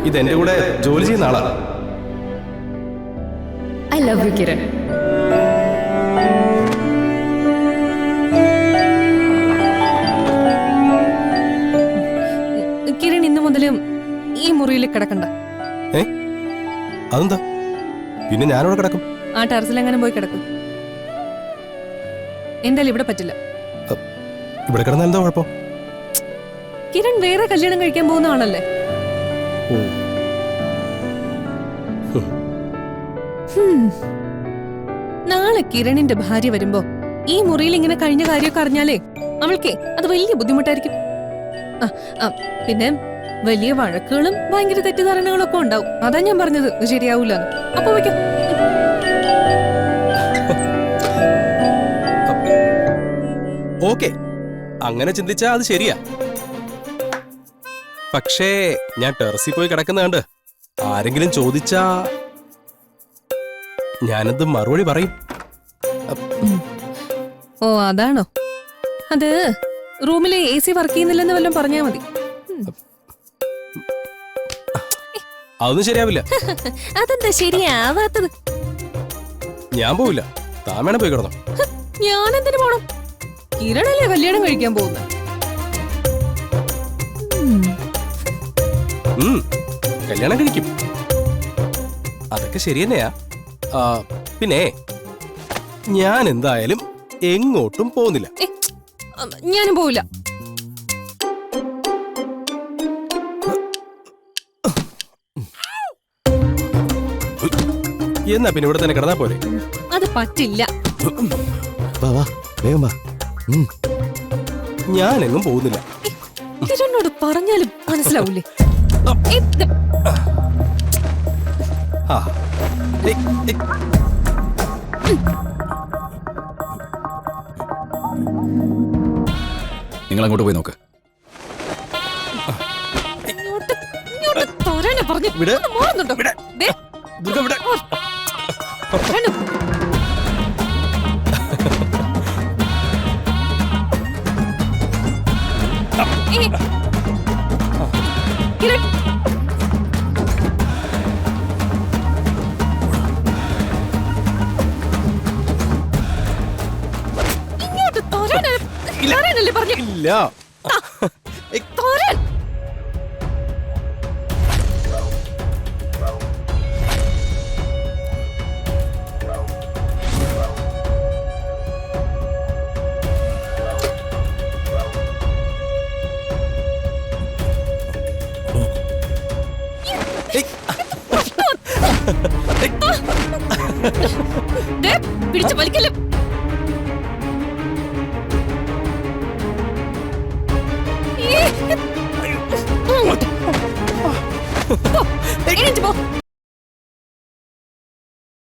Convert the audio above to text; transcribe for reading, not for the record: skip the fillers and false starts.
ഇതെന്റെ കൂടെ ജോലി ചെയ്യുന്ന ആളാ. I love you Kiran. Kiran ഇന്നു മുതലും ഈ മുറിയിൽ കിടക്കണ്ട. അതെന്താ? പിന്നെ ഞാനവിടെ കിടക്കും. ആ ടെറസിലെങ്ങനെ പോയി കിടക്കും. എന്തായാലും ഇവിടെ പറ്റില്ല. ഇവിടെ കിടന്നാൽ എന്താ കുഴപ്പം? കിരൺ വേറെ കല്യാണം കഴിക്കാൻ പോകുന്ന ആളല്ലേ? നാളെ കിരണിന്റെ ഭാര്യ വരുമ്പോ ഈ മുറിയിൽ ഇങ്ങനെ കഴിഞ്ഞ കാര്യമൊക്കെ അറിഞ്ഞാലേ അവൾക്കേ അത് വലിയ ബുദ്ധിമുട്ടായിരിക്കും. പിന്നെ വലിയ വഴക്കുകളും ഭയങ്കര തെറ്റിദ്ധാരണകളും ഒക്കെ ഉണ്ടാവും. അതാ ഞാൻ പറഞ്ഞത് ശരിയാവൂല. അപ്പൊ വയ്ക്കാം. ഓക്കെ, അങ്ങനെ ചിന്തിച്ചാ അത് ശരിയാ. പക്ഷേ ഞാൻ ടെറസിൽ പോയി കിടക്കുന്ന കണ്ട് ആരെങ്കിലും ചോദിച്ചാ ഞാനെന്ത് മറുപടി പറയും? ഓ അതാണോ? അത് റൂമിലെ AC വർക്ക് ചെയ്യുന്നില്ലെന്ന് വല്ലതും പറഞ്ഞാ മതി. അതൊന്നും ശരിയാവില്ല. അതെന്താ ശരിയാവാത്തത്? ഞാൻ പോവില്ല. താൻ വേണം പോയി കിടന്നോ. ഞാനെന്തിനു പോണം? കിരണല്ലേ കല്യാണം കഴിക്കാൻ പോകുന്നത്. കല്യാണം കഴിക്കും, അതൊക്കെ ശരി തന്നെയാ. പിന്നെ ഞാൻ എന്തായാലും എങ്ങോട്ടും പോകുന്നില്ല. ഞാനും പോവില്ല. എന്നാ പിന്നെ ഇവിടെ തന്നെ കിടന്നാ പോലെ. അത് പറ്റില്ല. ഞാനെങ്ങും പോകുന്നില്ല. കിരണോട് പറഞ്ഞാലും മനസ്സിലാവൂലേ? നിങ്ങൾ അങ്ങോട്ട് പോയി നോക്ക്. ഇല്ല. പിടിച്ചു വലിക്കല്ലേ?